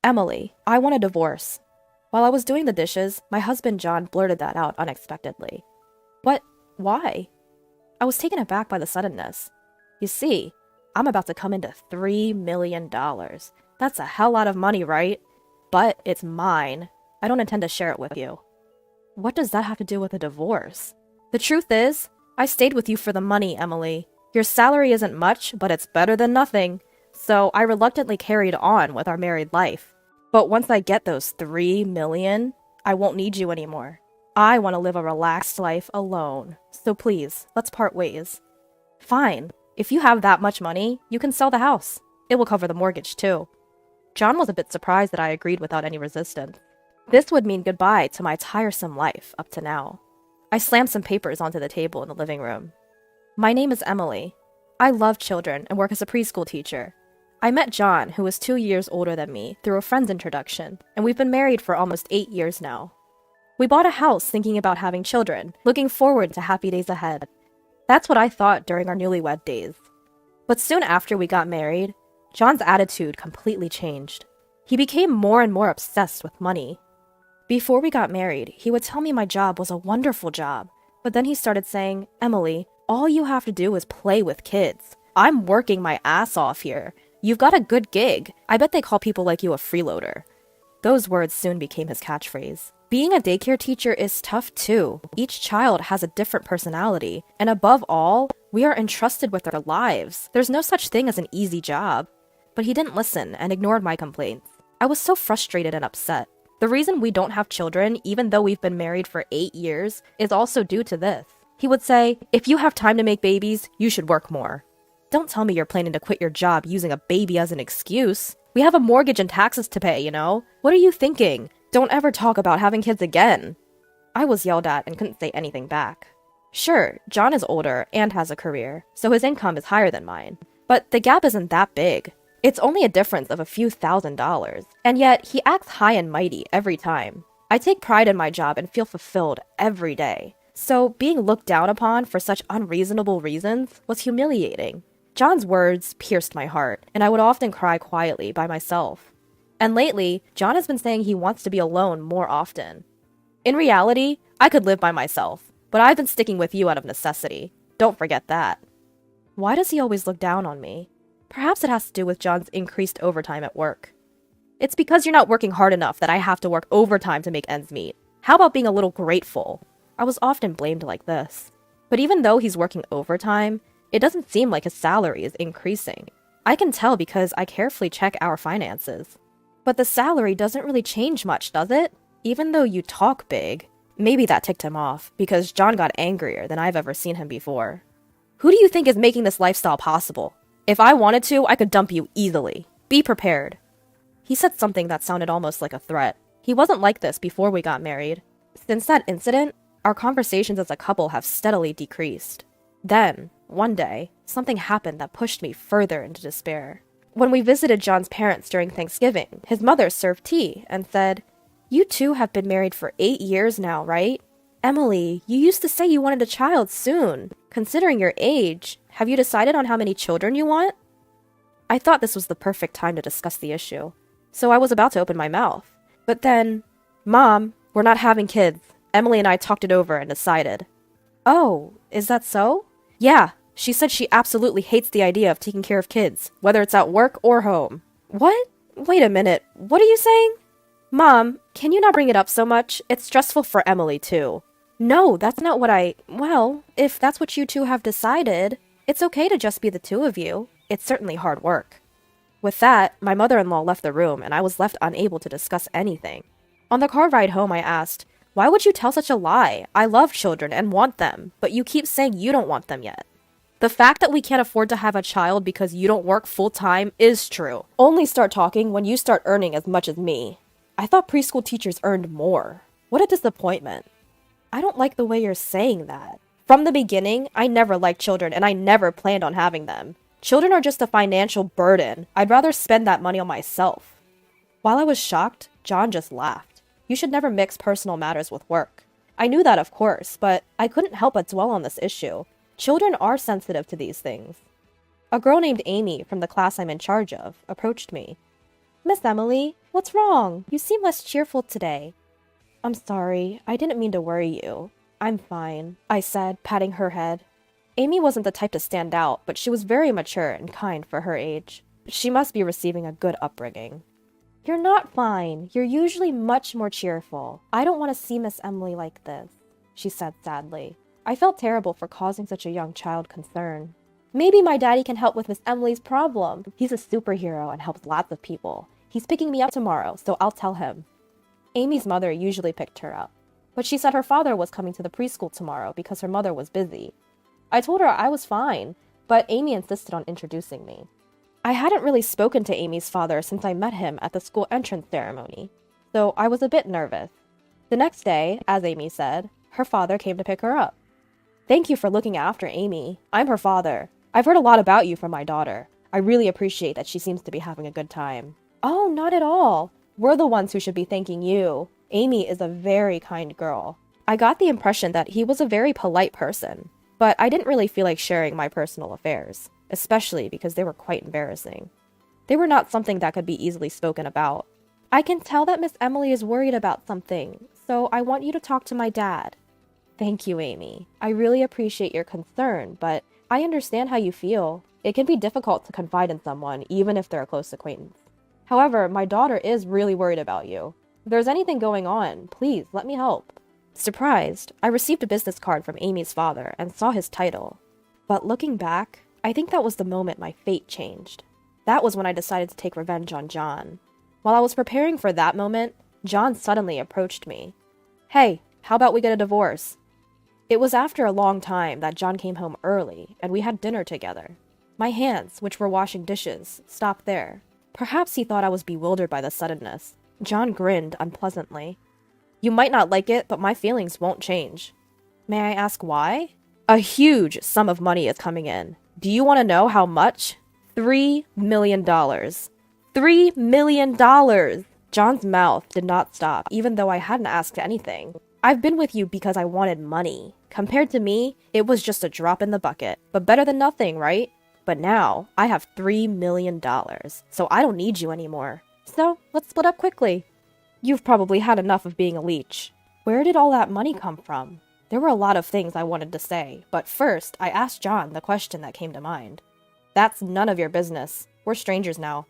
Emily, I want a divorce. While I was doing the dishes, my husband John blurted that out unexpectedly. What? Why? I was taken aback by the suddenness. You see, I'm about to come into $3 million. That's a hell lot of money, right? But it's mine. I don't intend to share it with you. What does that have to do with a divorce? The truth is, I stayed with you for the money, Emily. Your salary isn't much, but it's better than nothing. So I reluctantly carried on with our married life. But once I get those $3 million, I won't need you anymore. I want to live a relaxed life alone. So please, let's part ways. Fine. If you have that much money, you can sell the house. It will cover the mortgage too. John was a bit surprised that I agreed without any resistance. This would mean goodbye to my tiresome life up to now. I slammed some papers onto the table in the living room. My name is Emily. I love children and work as a preschool teacher. I met John, who is 2 years older than me, through a friend's introduction, and we've been married for almost 8 years now. We bought a house thinking about having children, looking forward to happy days ahead. That's what I thought during our newlywed days. But soon after we got married, John's attitude completely changed. He became more and more obsessed with money. Before we got married, he would tell me my job was a wonderful job, but then he started saying, Emily, all you have to do is play with kids. I'm working my ass off here. You've got a good gig. I bet they call people like you a freeloader. Those words soon became his catchphrase. Being a daycare teacher is tough too. Each child has a different personality, and above all, we are entrusted with their lives. There's no such thing as an easy job. But he didn't listen and ignored my complaints. I was so frustrated and upset. The reason we don't have children, even though we've been married for 8 years, is also due to this. He would say, if you have time to make babies, you should work more. Don't tell me you're planning to quit your job using a baby as an excuse. We have a mortgage and taxes to pay, you know? What are you thinking? Don't ever talk about having kids again. I was yelled at and couldn't say anything back. Sure, John is older and has a career, so his income is higher than mine. But the gap isn't that big. It's only a difference of a few $1,000s, and yet he acts high and mighty every time. I take pride in my job and feel fulfilled every day. So being looked down upon for such unreasonable reasons was humiliating. John's words pierced my heart, and I would often cry quietly by myself. And lately, John has been saying he wants to be alone more often. In reality, I could live by myself, but I've been sticking with you out of necessity. Don't forget that. Why does he always look down on me? Perhaps it has to do with John's increased overtime at work. It's because you're not working hard enough that I have to work overtime to make ends meet. How about being a little grateful? I was often blamed like this. But even though he's working overtime, it doesn't seem like his salary is increasing. I can tell because I carefully check our finances. But the salary doesn't really change much, does it? Even though you talk big. Maybe that ticked him off, because John got angrier than I've ever seen him before. Who do you think is making this lifestyle possible? If I wanted to, I could dump you easily. Be prepared. He said something that sounded almost like a threat. He wasn't like this before we got married. Since that incident, our conversations as a couple have steadily decreased. Then, one day, something happened that pushed me further into despair. When we visited John's parents during Thanksgiving, his mother served tea and said, "You two have been married for 8 years now, right? Emily, you used to say you wanted a child soon. Considering your age, have you decided on how many children you want?" I thought this was the perfect time to discuss the issue, so I was about to open my mouth. But then, "Mom, we're not having kids. Emily and I talked it over and decided." "Oh, is that so?" "Yeah, she said she absolutely hates the idea of taking care of kids, whether it's at work or home." "What? Wait a minute, what are you saying?" "Mom, can you not bring it up so much? It's stressful for Emily, too." "No, that's not what well, if that's what you two have decided, it's okay to just be the two of you. It's certainly hard work." With that, my mother-in-law left the room and I was left unable to discuss anything. On the car ride home, I asked, "Why would you tell such a lie? I love children and want them, but you keep saying you don't want them yet." "The fact that we can't afford to have a child because you don't work full-time is true. Only start talking when you start earning as much as me. I thought preschool teachers earned more. What a disappointment." "I don't like the way you're saying that. From the beginning, I never liked children and I never planned on having them. Children are just a financial burden. I'd rather spend that money on myself." While I was shocked, John just laughed. "You should never mix personal matters with work." I knew that, of course, but I couldn't help but dwell on this issue. Children are sensitive to these things. A girl named Amy from the class I'm in charge of approached me. Miss Emily, what's wrong? You seem less cheerful today. I'm sorry, I didn't mean to worry you. I'm fine, I said, patting her head. Amy wasn't the type to stand out, but she was very mature and kind for her age. She must be receiving a good upbringing. You're not fine. You're usually much more cheerful. I don't want to see Miss Emily like this, she said sadly. I felt terrible for causing such a young child concern. Maybe my daddy can help with Miss Emily's problem. He's a superhero and helps lots of people. He's picking me up tomorrow, so I'll tell him. Amy's mother usually picked her up, but she said her father was coming to the preschool tomorrow because her mother was busy. I told her I was fine, but Amy insisted on introducing me. I hadn't really spoken to Amy's father since I met him at the school entrance ceremony, so I was a bit nervous. The next day, as Amy said, her father came to pick her up. Thank you for looking after Amy. I'm her father. I've heard a lot about you from my daughter. I really appreciate that she seems to be having a good time. Oh, not at all. We're the ones who should be thanking you. Amy is a very kind girl. I got the impression that he was a very polite person, but I didn't really feel like sharing my personal affairs, especially because they were quite embarrassing. They were not something that could be easily spoken about. I can tell that Miss Emily is worried about something, so I want you to talk to my dad. Thank you, Amy. I really appreciate your concern, but I understand how you feel. It can be difficult to confide in someone, even if they're a close acquaintance. However, my daughter is really worried about you. If there's anything going on, please let me help. Surprised, I received a business card from Amy's father and saw his title. But looking back, I think that was the moment my fate changed. That was when I decided to take revenge on John. While I was preparing for that moment, John suddenly approached me. Hey, how about we get a divorce? It was after a long time that John came home early and we had dinner together. My hands, which were washing dishes, stopped there. Perhaps he thought I was bewildered by the suddenness. John grinned unpleasantly. You might not like it, but my feelings won't change. May I ask why? A huge sum of money is coming in. Do you want to know how much? $3 million. $3 million! John's mouth did not stop, even though I hadn't asked anything. I've been with you because I wanted money. Compared to me, it was just a drop in the bucket. But better than nothing, right? But now, I have $3 million, so I don't need you anymore. So, let's split up quickly. You've probably had enough of being a leech. Where did all that money come from? There were a lot of things I wanted to say, but first, I asked John the question that came to mind. That's none of your business. We're strangers now.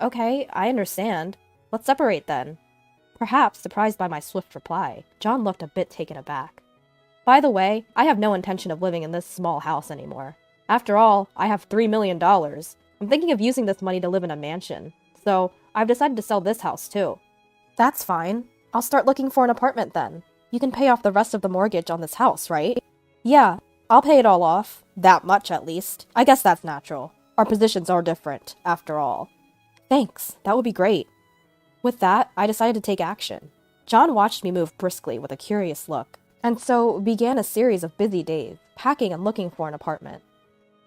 Okay, I understand. Let's separate then. Perhaps surprised by my swift reply, John looked a bit taken aback. By the way, I have no intention of living in this small house anymore. After all, I have $3 million. I'm thinking of using this money to live in a mansion, so I've decided to sell this house too. That's fine. I'll start looking for an apartment then. You can pay off the rest of the mortgage on this house, right? Yeah, I'll pay it all off. That much, at least. I guess that's natural. Our positions are different, after all. Thanks, that would be great. With that, I decided to take action. John watched me move briskly with a curious look, and so began a series of busy days, packing and looking for an apartment.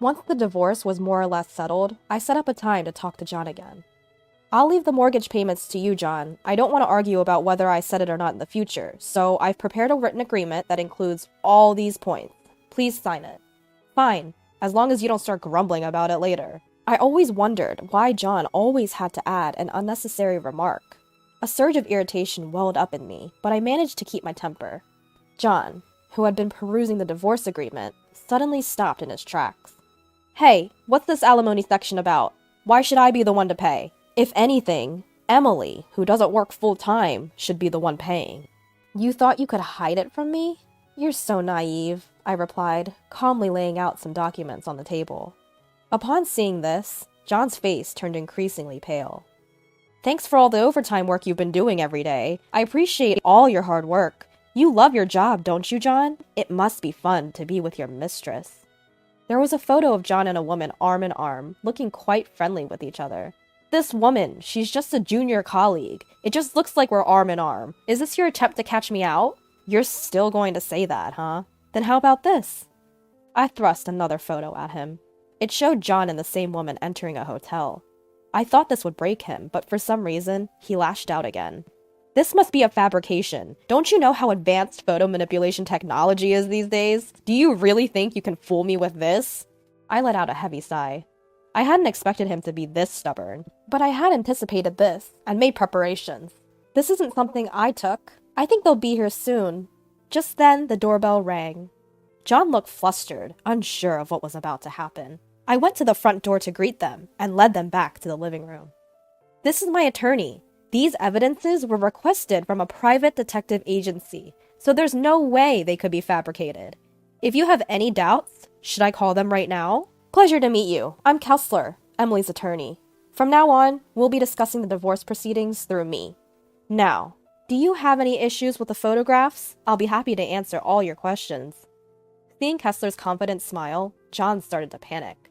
Once the divorce was more or less settled, I set up a time to talk to John again. I'll leave the mortgage payments to you, John. I don't want to argue about whether I set it or not in the future, so I've prepared a written agreement that includes all these points. Please sign it. Fine, as long as you don't start grumbling about it later. I always wondered why John always had to add an unnecessary remark. A surge of irritation welled up in me, but I managed to keep my temper. John, who had been perusing the divorce agreement, suddenly stopped in his tracks. Hey, what's this alimony section about? Why should I be the one to pay? If anything, Emily, who doesn't work full-time, should be the one paying. You thought you could hide it from me? You're so naive, I replied, calmly laying out some documents on the table. Upon seeing this, John's face turned increasingly pale. Thanks for all the overtime work you've been doing every day. I appreciate all your hard work. You love your job, don't you, John? It must be fun to be with your mistress. There was a photo of John and a woman arm in arm, looking quite friendly with each other. This woman, she's just a junior colleague. It just looks like we're arm in arm. Is this your attempt to catch me out? You're still going to say that, huh? Then how about this? I thrust another photo at him. It showed John and the same woman entering a hotel. I thought this would break him, but for some reason, he lashed out again. This must be a fabrication. Don't you know how advanced photo manipulation technology is these days? Do you really think you can fool me with this? I let out a heavy sigh. I hadn't expected him to be this stubborn, but I had anticipated this and made preparations. This isn't something I took. I think they'll be here soon. Just then, the doorbell rang. John looked flustered, unsure of what was about to happen. I went to the front door to greet them and led them back to the living room. This is my attorney. These evidences were requested from a private detective agency, so there's no way they could be fabricated. If you have any doubts, should I call them right now? Pleasure to meet you. I'm Kessler, Emily's attorney. From now on, we'll be discussing the divorce proceedings through me. Now, do you have any issues with the photographs? I'll be happy to answer all your questions. Seeing Kessler's confident smile, John started to panic.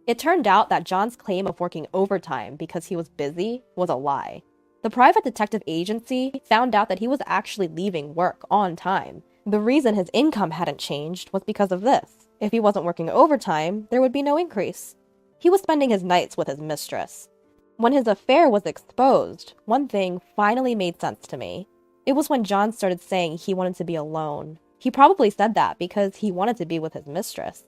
It turned out that John's claim of working overtime because he was busy was a lie. The private detective agency found out that he was actually leaving work on time. The reason his income hadn't changed was because of this. If he wasn't working overtime, there would be no increase. He was spending his nights with his mistress. When his affair was exposed, one thing finally made sense to me. It was when John started saying he wanted to be alone. He probably said that because he wanted to be with his mistress.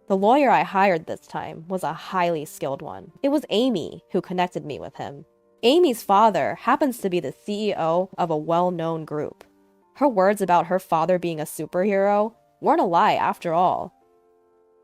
The lawyer I hired this time was a highly skilled one. It was Amy who connected me with him. Amy's father happens to be the CEO of a well-known group. Her words about her father being a superhero weren't a lie after all.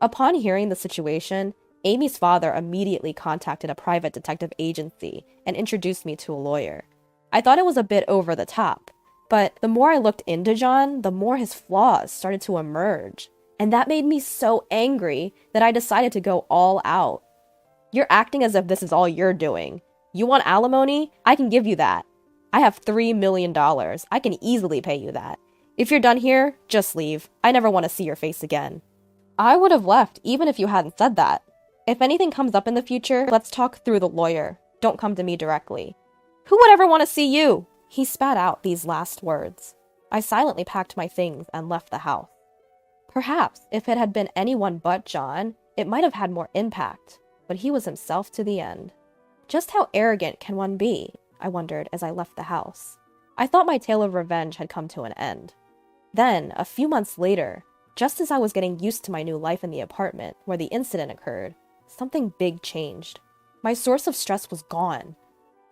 Upon hearing the situation, Amy's father immediately contacted a private detective agency and introduced me to a lawyer. I thought it was a bit over the top, but the more I looked into John, the more his flaws started to emerge. And that made me so angry that I decided to go all out. You're acting as if this is all you're doing. You want alimony? I can give you that. I have $3 million. I can easily pay you that. If you're done here, just leave. I never want to see your face again. I would have left even if you hadn't said that. If anything comes up in the future, let's talk through the lawyer. Don't come to me directly. Who would ever want to see you? He spat out these last words. I silently packed my things and left the house. Perhaps if it had been anyone but John, it might have had more impact, but he was himself to the end. Just how arrogant can one be? I wondered as I left the house. I thought my tale of revenge had come to an end. Then, a few months later, just as I was getting used to my new life in the apartment where the incident occurred, something big changed. My source of stress was gone.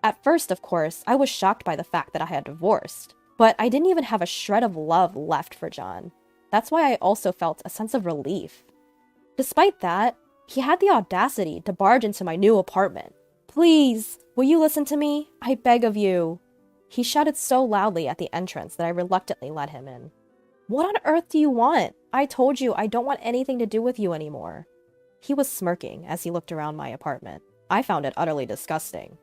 At first, of course, I was shocked by the fact that I had divorced, but I didn't even have a shred of love left for John. That's why I also felt a sense of relief. Despite that, he had the audacity to barge into my new apartment. Please, will you listen to me? I beg of you. He shouted so loudly at the entrance that I reluctantly let him in. What on earth do you want? I told you I don't want anything to do with you anymore. He was smirking as he looked around my apartment. I found it utterly disgusting.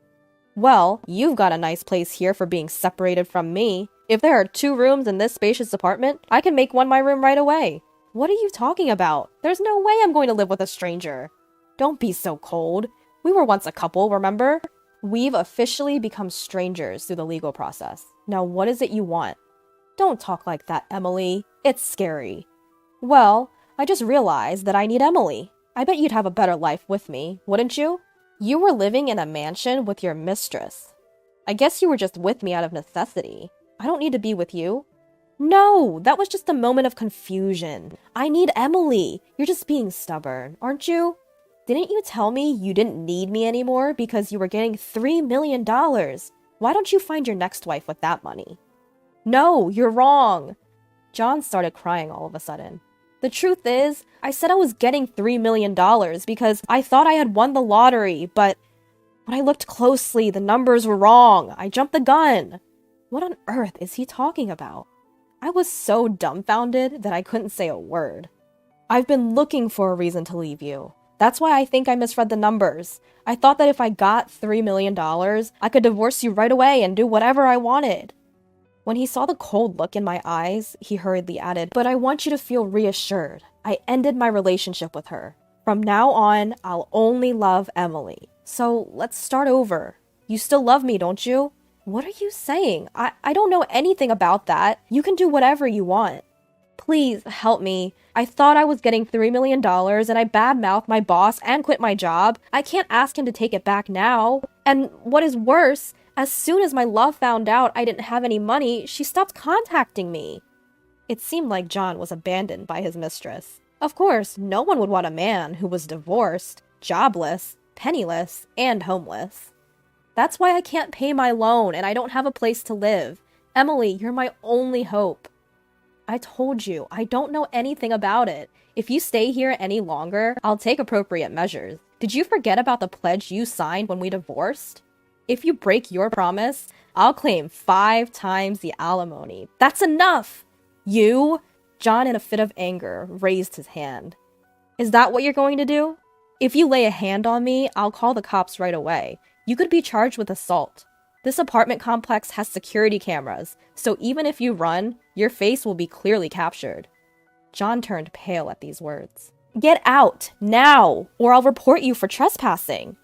Well, you've got a nice place here for being separated from me. If there are 2 rooms in this spacious apartment, I can make one my room right away. What are you talking about? There's no way I'm going to live with a stranger. Don't be so cold. We were once a couple, remember? We've officially become strangers through the legal process. Now what is it you want? Don't talk like that, Emily. It's scary. Well, I just realized that I need Emily. I bet you'd have a better life with me, wouldn't you? You were living in a mansion with your mistress. I guess you were just with me out of necessity. I don't need to be with you. No, that was just a moment of confusion. I need Emily. You're just being stubborn, aren't you? Didn't you tell me you didn't need me anymore because you were getting $3 million? Why don't you find your next wife with that money? No, you're wrong. John started crying all of a sudden. The truth is, I said I was getting $3 million because I thought I had won the lottery, but when I looked closely, the numbers were wrong. I jumped the gun. What on earth is he talking about? I was so dumbfounded that I couldn't say a word. I've been looking for a reason to leave you. That's why I think I misread the numbers. I thought that if I got $3 million, I could divorce you right away and do whatever I wanted. When he saw the cold look in my eyes, he hurriedly added, but I want you to feel reassured. I ended my relationship with her. From now on, I'll only love Emily. So let's start over. You still love me, don't you? What are you saying? I don't know anything about that. You can do whatever you want. Please help me. I thought I was getting $3 million and I badmouthed my boss and quit my job. I can't ask him to take it back now. And what is worse, as soon as my love found out I didn't have any money, she stopped contacting me. It seemed like John was abandoned by his mistress. Of course, no one would want a man who was divorced, jobless, penniless and homeless. That's why I can't pay my loan and I don't have a place to live. Emily, you're my only hope. I told you, I don't know anything about it. If you stay here any longer, I'll take appropriate measures. Did you forget about the pledge you signed when we divorced? If you break your promise, I'll claim 5 times the alimony. That's enough! You? John, in a fit of anger, raised his hand. Is that what you're going to do? If you lay a hand on me, I'll call the cops right away. You could be charged with assault. This apartment complex has security cameras, so even if you run, your face will be clearly captured. John turned pale at these words. Get out, now, or I'll report you for trespassing.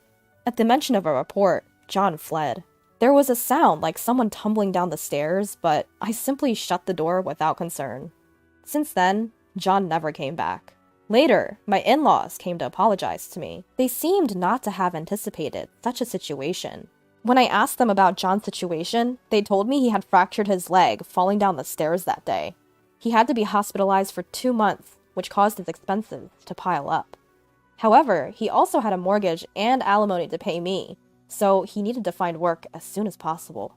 At the mention of a report, John fled. There was a sound like someone tumbling down the stairs, but I simply shut the door without concern. Since then, John never came back. Later, my in-laws came to apologize to me. They seemed not to have anticipated such a situation. When I asked them about John's situation, they told me he had fractured his leg falling down the stairs that day. He had to be hospitalized for 2 months, which caused his expenses to pile up. However, he also had a mortgage and alimony to pay me, so he needed to find work as soon as possible.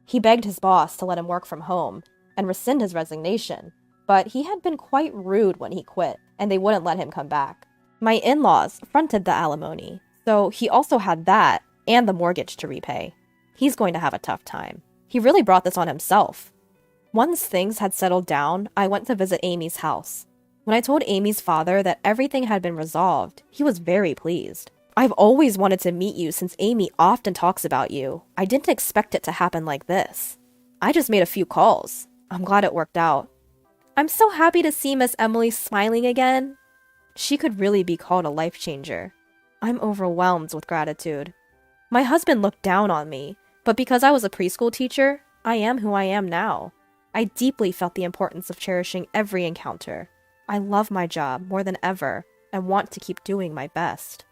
He begged his boss to let him work from home and rescind his resignation, but he had been quite rude when he quit, and they wouldn't let him come back. My in-laws fronted the alimony, so he also had that and the mortgage to repay. He's going to have a tough time. He really brought this on himself. Once things had settled down, I went to visit Amy's house. When I told Amy's father that everything had been resolved, he was very pleased. I've always wanted to meet you since Amy often talks about you. I didn't expect it to happen like this. I just made a few calls. I'm glad it worked out. I'm so happy to see Miss Emily smiling again. She could really be called a life changer. I'm overwhelmed with gratitude. My husband looked down on me, but because I was a preschool teacher, I am who I am now. I deeply felt the importance of cherishing every encounter. I love my job more than ever and want to keep doing my best.